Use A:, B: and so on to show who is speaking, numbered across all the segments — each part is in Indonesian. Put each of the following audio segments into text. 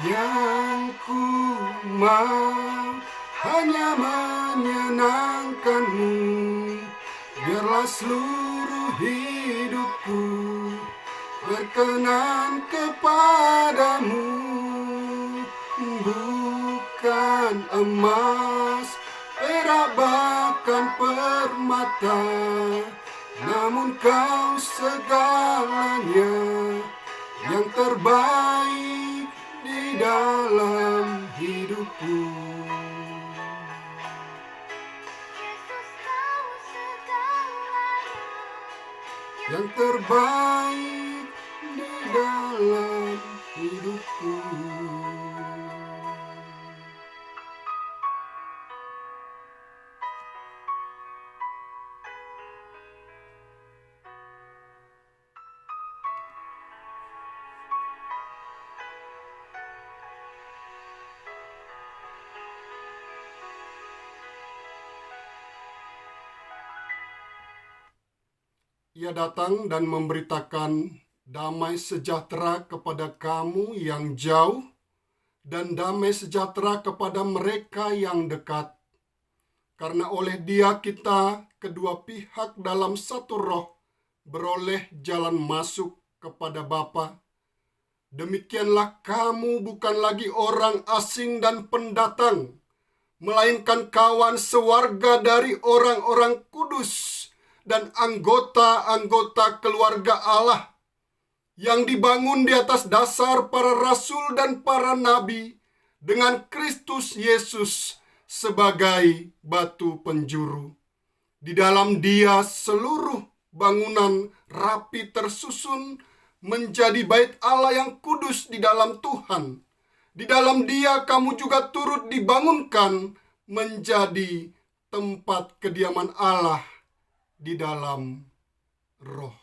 A: Yang ku mau hanya menyenangkanmu. Biarlah seluruh hidupku berkenan kepadamu. Bukan emas, perak bahkan permata, namun kau segalanya, yang terbaik di dalam hidupku. Yang terbaik di dalam hidupku. Ia datang dan memberitakan damai sejahtera kepada kamu yang jauh dan damai sejahtera kepada mereka yang dekat. Karena oleh Dia kita kedua pihak dalam satu roh beroleh jalan masuk kepada Bapa. Demikianlah kamu bukan lagi orang asing dan pendatang, melainkan kawan sewarga dari orang-orang kudus dan anggota-anggota keluarga Allah yang dibangun di atas dasar para rasul dan para nabi dengan Kristus Yesus sebagai batu penjuru. Di dalam Dia seluruh bangunan rapi tersusun menjadi bait Allah yang kudus di dalam Tuhan. Di dalam Dia kamu juga turut dibangunkan menjadi tempat kediaman Allah di dalam roh.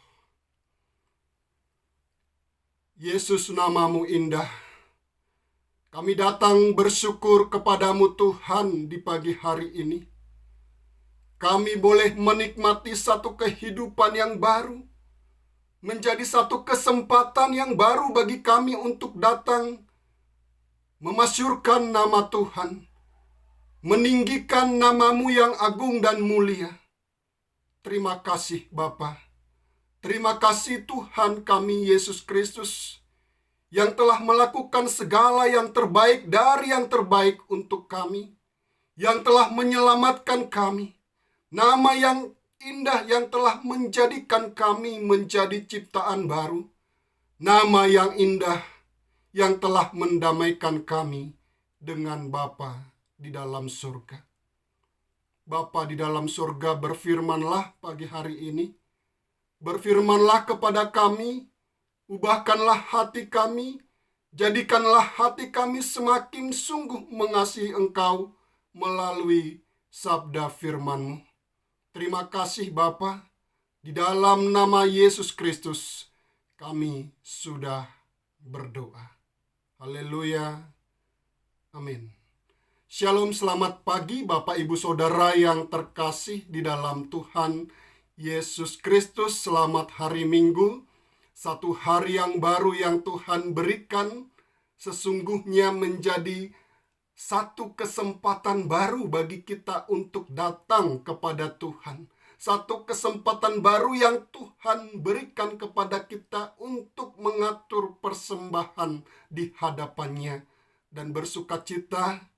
A: Yesus, namamu indah. Kami datang bersyukur kepadamu Tuhan di pagi hari ini. Kami boleh menikmati satu kehidupan yang baru, menjadi satu kesempatan yang baru bagi kami untuk datang memasyurkan nama Tuhan, meninggikan namamu yang agung dan mulia. Terima kasih Bapa. Terima kasih Tuhan kami Yesus Kristus yang telah melakukan segala yang terbaik dari yang terbaik untuk kami, yang telah menyelamatkan kami. Nama yang indah yang telah menjadikan kami menjadi ciptaan baru. Nama yang indah yang telah mendamaikan kami dengan Bapa di dalam surga. Bapa di dalam surga, berfirmanlah pagi hari ini. Berfirmanlah kepada kami, ubahkanlah hati kami, jadikanlah hati kami semakin sungguh mengasihi Engkau melalui sabda firman-Mu. Terima kasih Bapa, di dalam nama Yesus Kristus kami sudah berdoa. Haleluya. Amin. Shalom, selamat pagi Bapak Ibu Saudara yang terkasih di dalam Tuhan Yesus Kristus. Selamat hari Minggu, satu hari yang baru yang Tuhan berikan, sesungguhnya menjadi satu kesempatan baru bagi kita untuk datang kepada Tuhan. Satu kesempatan baru yang Tuhan berikan kepada kita untuk mengatur persembahan di hadapannya. Dan bersukacita,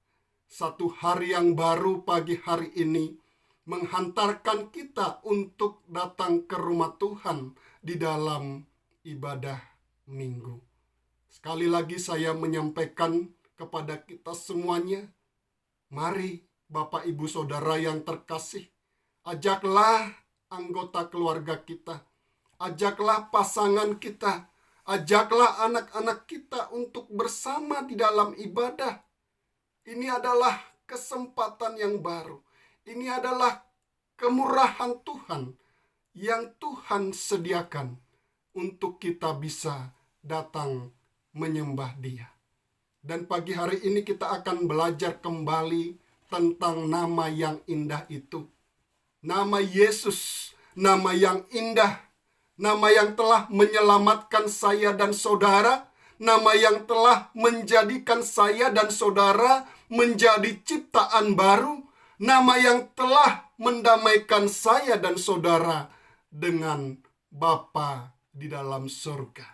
A: satu hari yang baru pagi hari ini menghantarkan kita untuk datang ke rumah Tuhan di dalam ibadah minggu. Sekali lagi saya menyampaikan kepada kita semuanya, mari Bapak Ibu Saudara yang terkasih, ajaklah anggota keluarga kita, ajaklah pasangan kita, ajaklah anak-anak kita untuk bersama di dalam ibadah. Ini adalah kesempatan yang baru. Ini adalah kemurahan Tuhan yang Tuhan sediakan untuk kita bisa datang menyembah Dia. Dan pagi hari ini kita akan belajar kembali tentang nama yang indah itu. Nama Yesus, nama yang indah, nama yang telah menyelamatkan saya dan saudara, nama yang telah menjadikan saya dan saudara menjadi ciptaan baru, nama yang telah mendamaikan saya dan saudara dengan Bapa di dalam surga.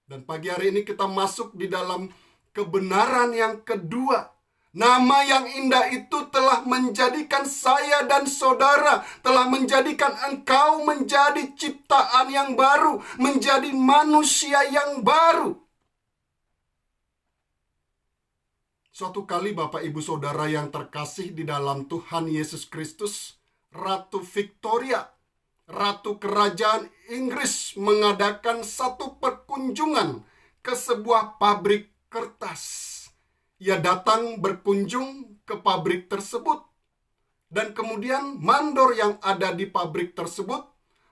A: Dan pagi hari ini kita masuk di dalam kebenaran yang kedua. Nama yang indah itu telah menjadikan saya dan saudara, telah menjadikan engkau menjadi ciptaan yang baru, menjadi manusia yang baru. Suatu kali Bapak Ibu Saudara yang terkasih di dalam Tuhan Yesus Kristus, Ratu Victoria, Ratu Kerajaan Inggris, mengadakan satu perkunjungan ke sebuah pabrik kertas. Ia datang berkunjung ke pabrik tersebut. Dan kemudian mandor yang ada di pabrik tersebut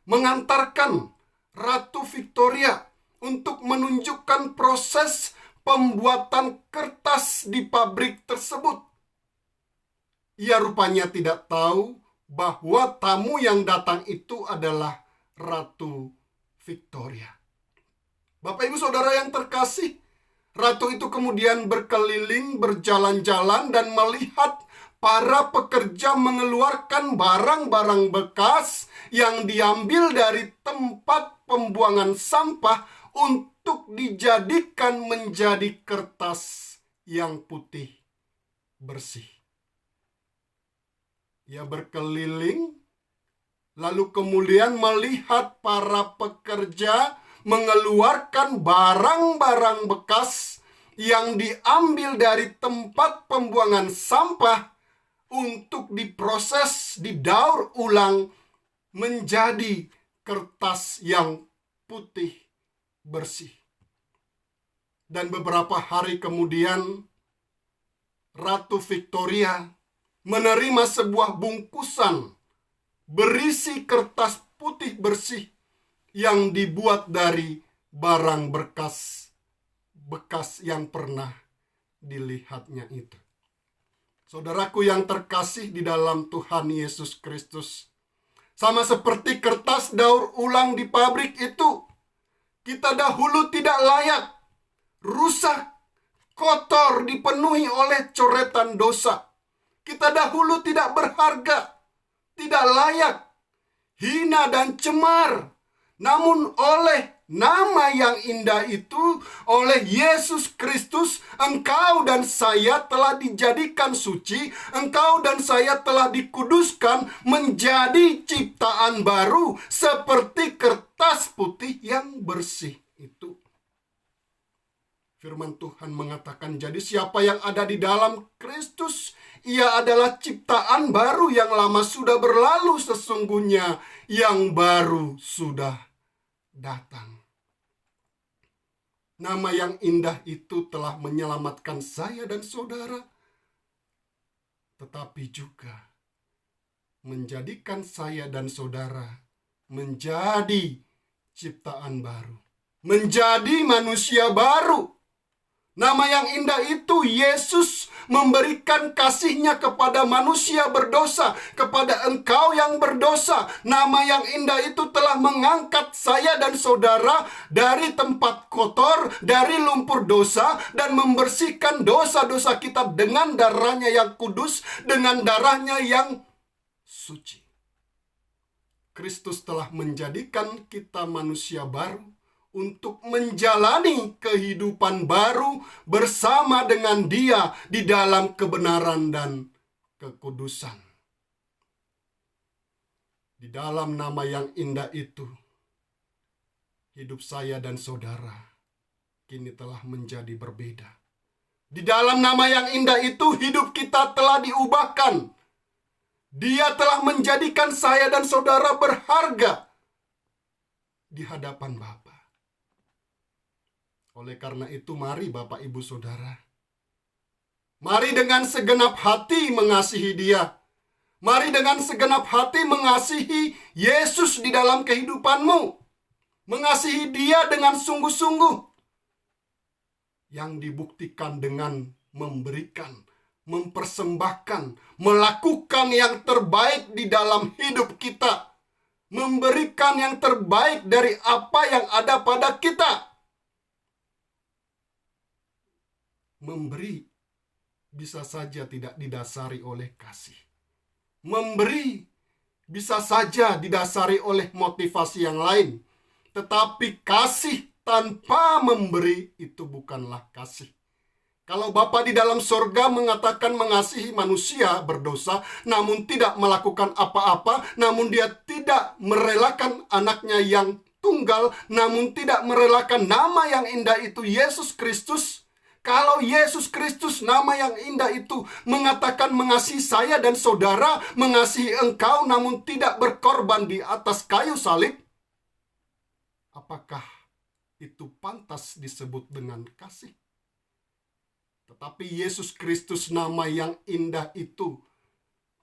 A: mengantarkan Ratu Victoria untuk menunjukkan proses pembuatan kertas di pabrik tersebut. Ia rupanya tidak tahu bahwa tamu yang datang itu adalah Ratu Victoria. Bapak Ibu Saudara yang terkasih, Ratu itu kemudian berkeliling, berjalan-jalan dan melihat para pekerja mengeluarkan barang-barang bekas yang diambil dari tempat pembuangan sampah untuk dijadikan menjadi kertas yang putih bersih. Ia berkeliling, lalu kemudian melihat para pekerja mengeluarkan barang-barang bekas yang diambil dari tempat pembuangan sampah untuk diproses, didaur ulang menjadi kertas yang putih bersih. Dan beberapa hari kemudian, Ratu Victoria menerima sebuah bungkusan berisi kertas putih bersih yang dibuat dari barang bekas yang pernah dilihatnya itu. Saudaraku yang terkasih di dalam Tuhan Yesus Kristus, sama seperti kertas daur ulang di pabrik itu, kita dahulu tidak layak, rusak, kotor, dipenuhi oleh coretan dosa. Kita dahulu tidak berharga, tidak layak, hina dan cemar. Namun oleh nama yang indah itu, oleh Yesus Kristus, engkau dan saya telah dijadikan suci, engkau dan saya telah dikuduskan menjadi ciptaan baru seperti kertas putih yang bersih itu. Firman Tuhan mengatakan, jadi siapa yang ada di dalam Kristus, ia adalah ciptaan baru, yang lama sudah berlalu, sesungguhnya yang baru sudah datang. Nama yang indah itu telah menyelamatkan saya dan saudara, tetapi juga menjadikan saya dan saudara menjadi ciptaan baru, menjadi manusia baru. Nama yang indah itu, Yesus memberikan kasih-Nya kepada manusia berdosa, kepada engkau yang berdosa. Nama yang indah itu telah mengangkat saya dan saudara dari tempat kotor, dari lumpur dosa, dan membersihkan dosa-dosa kita dengan darah-Nya yang kudus, dengan darah-Nya yang suci. Kristus telah menjadikan kita manusia baru untuk menjalani kehidupan baru bersama dengan Dia di dalam kebenaran dan kekudusan. Di dalam nama yang indah itu, hidup saya dan saudara kini telah menjadi berbeda. Di dalam nama yang indah itu, hidup kita telah diubahkan. Dia telah menjadikan saya dan saudara berharga di hadapan Bapa. Oleh karena itu, mari Bapak Ibu Saudara, mari dengan segenap hati mengasihi Dia. Mari dengan segenap hati mengasihi Yesus di dalam kehidupanmu. Mengasihi Dia dengan sungguh-sungguh, yang dibuktikan dengan memberikan, mempersembahkan, melakukan yang terbaik di dalam hidup kita. Memberikan yang terbaik dari apa yang ada pada kita. memberi bisa saja tidak didasari oleh kasih. Memberi bisa saja didasari oleh motivasi yang lain. Tetapi kasih tanpa memberi itu bukanlah kasih. Kalau Bapa di dalam sorga mengatakan mengasihi manusia berdosa, namun tidak melakukan apa-apa, namun dia tidak merelakan anaknya yang tunggal, namun tidak merelakan nama yang indah itu, Yesus Kristus. Kalau Yesus Kristus, nama yang indah itu, mengatakan mengasihi saya dan saudara, mengasihi engkau, namun tidak berkorban di atas kayu salib, apakah itu pantas disebut dengan kasih? Tetapi Yesus Kristus, nama yang indah itu,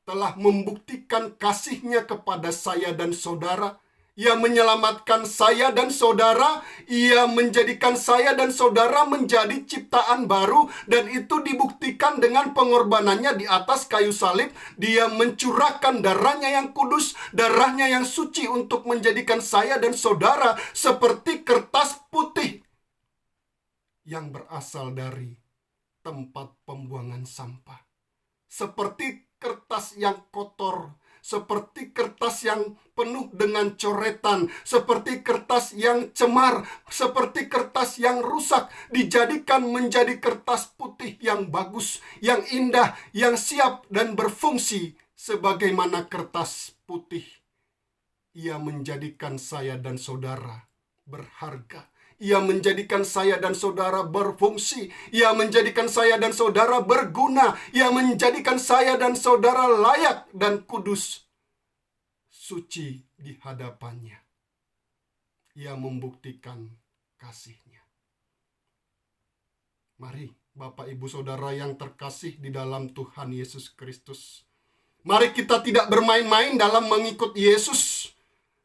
A: telah membuktikan kasih-Nya kepada saya dan saudara. Ia menyelamatkan saya dan saudara. Ia menjadikan saya dan saudara menjadi ciptaan baru. Dan itu dibuktikan dengan pengorbanannya di atas kayu salib. Dia mencurahkan darahnya yang kudus, darahnya yang suci, untuk menjadikan saya dan saudara seperti kertas putih yang berasal dari tempat pembuangan sampah. Seperti kertas yang kotor, seperti kertas yang penuh dengan coretan, seperti kertas yang cemar, seperti kertas yang rusak, dijadikan menjadi kertas putih yang bagus, yang indah, yang siap dan berfungsi sebagaimana kertas putih. Ia menjadikan saya dan saudara berharga. Ia menjadikan saya dan saudara berfungsi. Ia menjadikan saya dan saudara berguna. Ia menjadikan saya dan saudara layak dan kudus, suci di hadapannya. Ia membuktikan kasih-Nya. Mari Bapak Ibu Saudara yang terkasih di dalam Tuhan Yesus Kristus, mari kita tidak bermain-main dalam mengikut Yesus.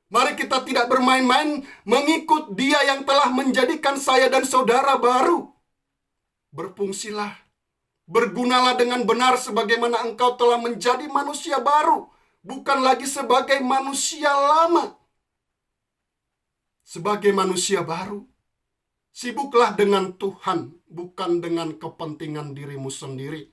A: Mari kita tidak bermain-main mengikut Dia yang telah menjadikan saya dan saudara baru. Berfungsilah, bergunalah dengan benar sebagaimana engkau telah menjadi manusia baru, bukan lagi sebagai manusia lama. Sebagai manusia baru, sibuklah dengan Tuhan, bukan dengan kepentingan dirimu sendiri.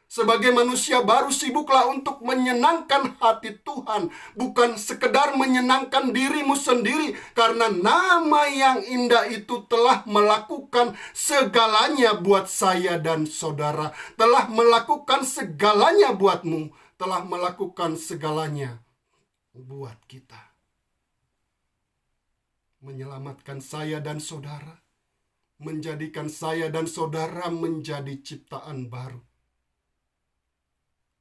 A: Sebagai manusia baru, sibuklah untuk menyenangkan hati Tuhan, bukan sekedar menyenangkan dirimu sendiri, karena nama yang indah itu telah melakukan segalanya buat saya dan saudara, telah melakukan segalanya buatmu, telah melakukan segalanya buat kita. Menyelamatkan saya dan saudara, menjadikan saya dan saudara menjadi ciptaan baru.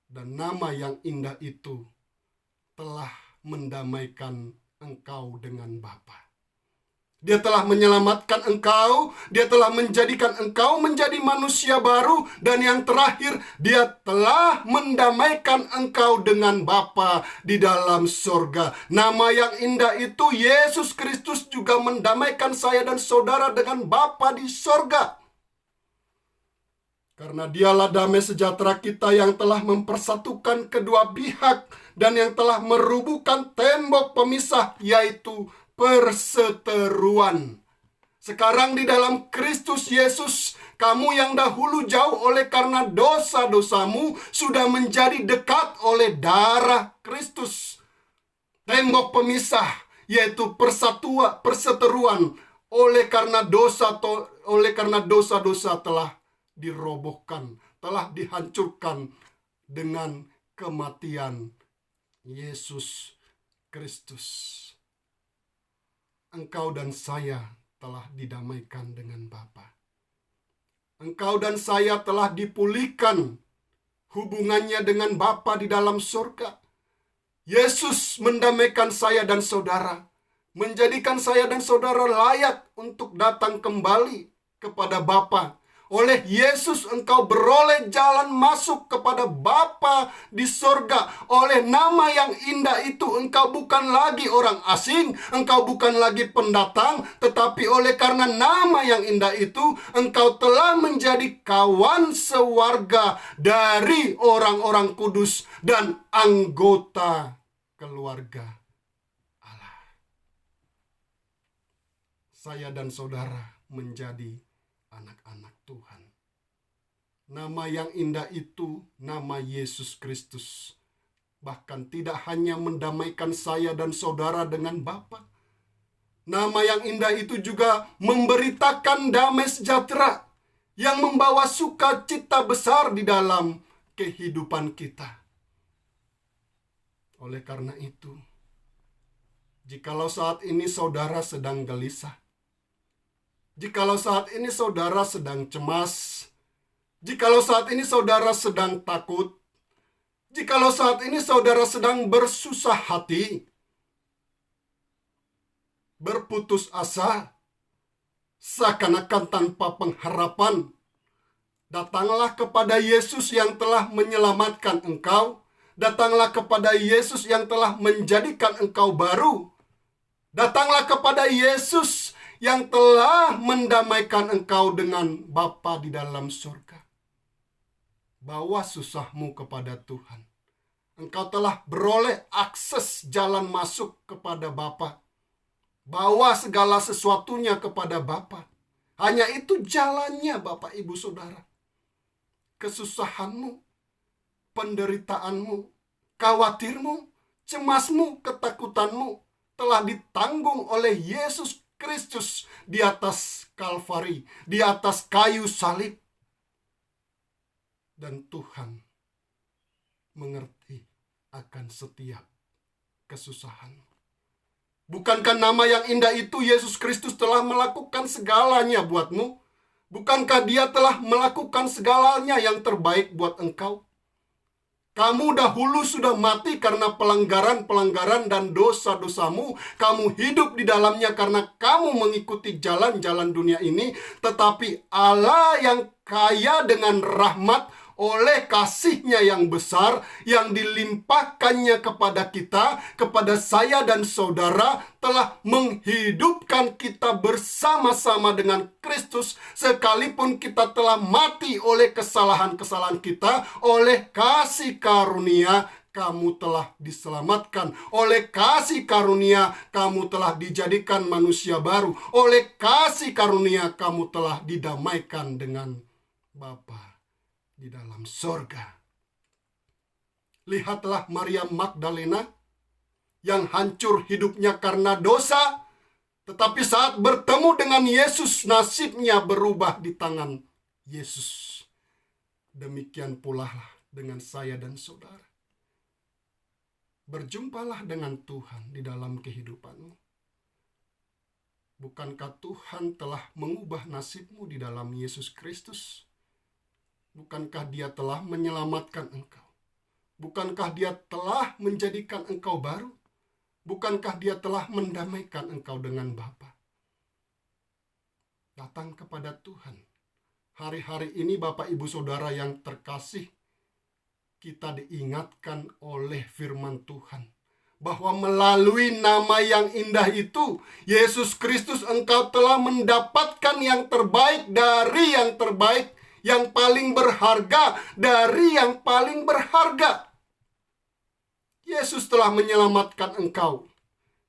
A: Dan nama yang indah itu telah mendamaikan engkau dengan Bapa. Dia telah menyelamatkan engkau, Dia telah menjadikan engkau menjadi manusia baru, dan yang terakhir, Dia telah mendamaikan engkau dengan Bapa di dalam sorga. Nama yang indah itu, Yesus Kristus, juga mendamaikan saya dan saudara dengan Bapa di sorga. Karena Dialah damai sejahtera kita yang telah mempersatukan kedua pihak dan yang telah merubuhkan tembok pemisah, yaitu perseteruan. Sekarang di dalam Kristus Yesus, kamu yang dahulu jauh oleh karena dosa-dosamu sudah menjadi dekat oleh darah Kristus. Tembok pemisah, yaitu perseteruan, oleh karena dosa-dosa telah dirobohkan, telah dihancurkan dengan kematian Yesus Kristus. Engkau dan saya telah didamaikan dengan Bapa. Engkau dan saya telah dipulihkan hubungannya dengan Bapa di dalam surga. Yesus mendamaikan saya dan saudara, menjadikan saya dan saudara layak untuk datang kembali kepada Bapa. Oleh Yesus engkau beroleh jalan masuk kepada Bapa di sorga. Oleh nama yang indah itu engkau bukan lagi orang asing, engkau bukan lagi pendatang, tetapi oleh karena nama yang indah itu engkau telah menjadi kawan sewarga dari orang-orang kudus dan anggota keluarga Allah. Saya dan saudara menjadi anak-anak Tuhan. Nama yang indah itu nama Yesus Kristus. Bahkan tidak hanya mendamaikan saya dan saudara dengan Bapa. Nama yang indah itu juga memberitakan damai sejahtera yang membawa sukacita besar di dalam kehidupan kita. Oleh karena itu, jikalau saat ini saudara sedang gelisah, jikalau saat ini saudara sedang cemas, jikalau saat ini saudara sedang takut, jikalau saat ini saudara sedang bersusah hati, berputus asa, seakan-akan tanpa pengharapan, datanglah kepada Yesus yang telah menyelamatkan engkau. Datanglah kepada Yesus yang telah menjadikan engkau baru. Datanglah kepada Yesus yang telah mendamaikan engkau dengan Bapa di dalam surga. Bawa susahmu kepada Tuhan. Engkau telah beroleh akses jalan masuk kepada Bapa. Bawa segala sesuatunya kepada Bapa. Hanya itu jalannya, Bapak, Ibu, Saudara. Kesusahanmu, penderitaanmu, khawatirmu, cemasmu, ketakutanmu telah ditanggung oleh Yesus Kristus di atas Kalvari, di atas kayu salib. Dan Tuhan mengerti akan setiap kesusahanmu. Bukankah nama yang indah itu Yesus Kristus telah melakukan segalanya buatmu? Bukankah Dia telah melakukan segalanya yang terbaik buat engkau? Kamu dahulu sudah mati karena pelanggaran-pelanggaran dan dosa-dosamu. Kamu hidup di dalamnya karena kamu mengikuti jalan-jalan dunia ini. Tetapi Allah yang kaya dengan rahmat, oleh kasih-Nya yang besar yang dilimpahkannya kepada kita, kepada saya dan saudara, telah menghidupkan kita bersama-sama dengan Kristus. Sekalipun kita telah mati oleh kesalahan-kesalahan kita, oleh kasih karunia kamu telah diselamatkan. Oleh kasih karunia kamu telah dijadikan manusia baru. Oleh kasih karunia kamu telah didamaikan dengan Bapa di dalam sorga. Lihatlah Maria Magdalena yang hancur hidupnya karena dosa, tetapi saat bertemu dengan Yesus, nasibnya berubah di tangan Yesus. Demikian pula dengan saya dan saudara. Berjumpalah dengan Tuhan di dalam kehidupanmu. Bukankah Tuhan telah mengubah nasibmu di dalam Yesus Kristus? Bukankah Dia telah menyelamatkan engkau? Bukankah Dia telah menjadikan engkau baru? Bukankah Dia telah mendamaikan engkau dengan Bapa? Datang kepada Tuhan. Hari-hari ini Bapak Ibu Saudara yang terkasih, kita diingatkan oleh firman Tuhan bahwa melalui nama yang indah itu, Yesus Kristus, engkau telah mendapatkan yang terbaik dari yang terbaik, yang paling berharga dari yang paling berharga. Yesus telah menyelamatkan engkau.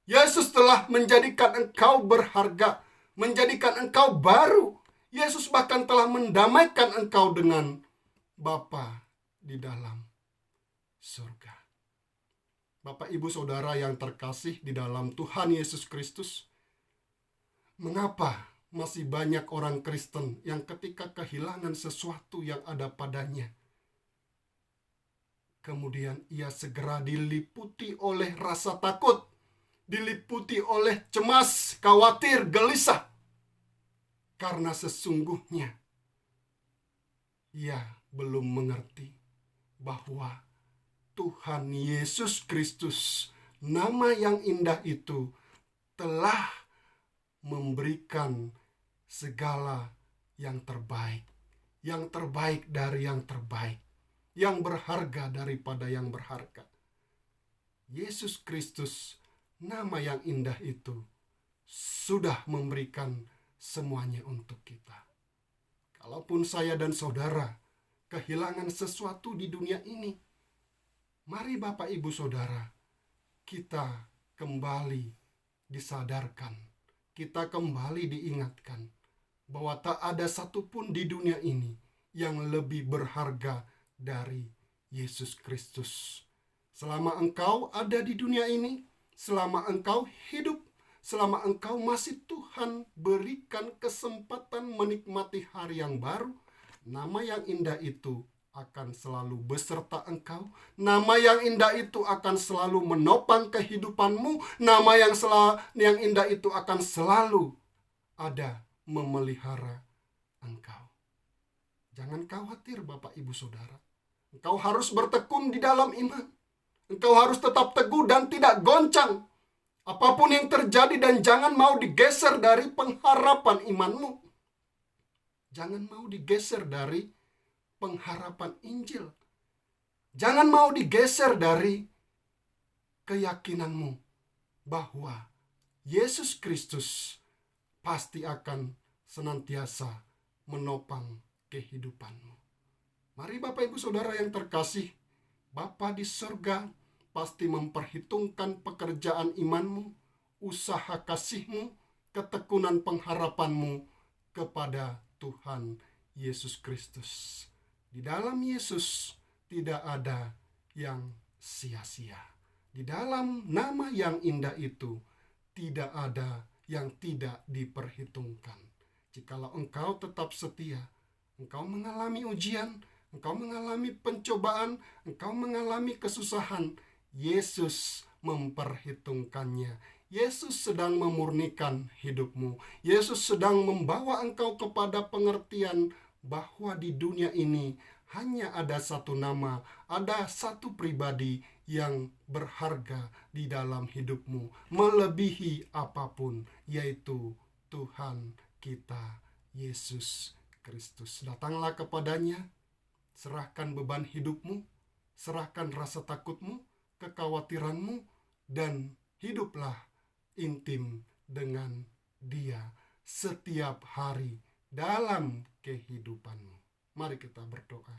A: Yesus telah menjadikan engkau berharga, menjadikan engkau baru. Yesus bahkan telah mendamaikan engkau dengan Bapa di dalam surga. Bapak, Ibu, Saudara yang terkasih di dalam Tuhan Yesus Kristus, mengapa masih banyak orang Kristen yang ketika kehilangan sesuatu yang ada padanya, kemudian ia segera diliputi oleh rasa takut, diliputi oleh cemas, khawatir, gelisah, karena sesungguhnya ia belum mengerti bahwa Tuhan Yesus Kristus, nama yang indah itu, telah memberikan segala yang terbaik dari yang terbaik, yang berharga daripada yang berharga. Yesus Kristus, nama yang indah itu, sudah memberikan semuanya untuk kita. Kalaupun saya dan saudara kehilangan sesuatu di dunia ini, mari Bapak Ibu Saudara, kita kembali disadarkan, kita kembali diingatkan bahwa tak ada satupun di dunia ini yang lebih berharga dari Yesus Kristus. Selama engkau ada di dunia ini, selama engkau hidup, selama engkau masih Tuhan berikan kesempatan menikmati hari yang baru, nama yang indah itu akan selalu beserta engkau. Nama yang indah itu akan selalu menopang kehidupanmu. Nama yang indah itu akan selalu ada memelihara engkau. Jangan khawatir Bapak Ibu Saudara. Engkau harus bertekun di dalam iman. Engkau harus tetap teguh dan tidak goncang apapun yang terjadi, dan jangan mau digeser dari pengharapan imanmu. Jangan mau digeser dari pengharapan Injil. Jangan mau digeser dari keyakinanmu bahwa Yesus Kristus pasti akan senantiasa menopang kehidupanmu. Mari Bapak Ibu Saudara yang terkasih, Bapa di surga pasti memperhitungkan pekerjaan imanmu, usaha kasihmu, ketekunan pengharapanmu kepada Tuhan Yesus Kristus. Di dalam Yesus tidak ada yang sia-sia. Di dalam nama yang indah itu tidak ada yang tidak diperhitungkan. Jikalau engkau tetap setia, engkau mengalami ujian, engkau mengalami pencobaan, engkau mengalami kesusahan, Yesus memperhitungkannya. Yesus sedang memurnikan hidupmu. Yesus sedang membawa engkau kepada pengertian bahwa di dunia ini hanya ada satu nama, ada satu pribadi yang berharga di dalam hidupmu, melebihi apapun, yaitu Tuhan kita, Yesus Kristus. Datanglah kepadanya, serahkan beban hidupmu, serahkan rasa takutmu, kekhawatiranmu, dan hiduplah intim dengan Dia setiap hari dalam kehidupanmu. Mari kita berdoa.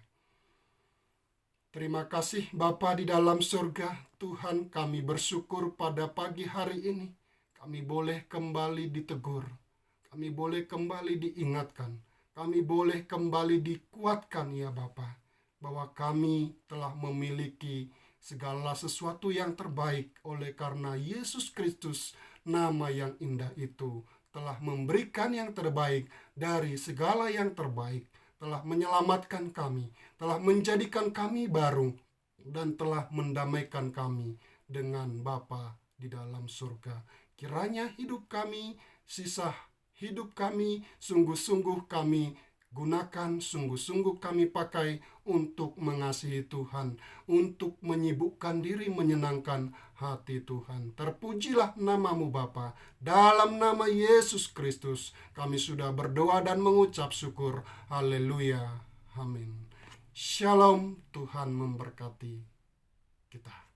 A: Terima kasih Bapa di dalam surga. Tuhan, kami bersyukur pada pagi hari ini kami boleh kembali ditegur, kami boleh kembali diingatkan, kami boleh kembali dikuatkan ya Bapa, bahwa kami telah memiliki segala sesuatu yang terbaik oleh karena Yesus Kristus, nama yang indah itu telah memberikan yang terbaik dari segala yang terbaik, telah menyelamatkan kami, telah menjadikan kami baru, dan telah mendamaikan kami dengan Bapa di dalam surga. Kiranya hidup kami, sisa hidup kami, sungguh-sungguh kami gunakan, sungguh-sungguh kami pakai untuk mengasihi Tuhan, untuk menyibukkan diri menyenangkan hati Tuhan. Terpujilah namamu Bapa. Dalam nama Yesus Kristus kami sudah berdoa dan mengucap syukur. Haleluya. Amin. Shalom. Tuhan memberkati kita.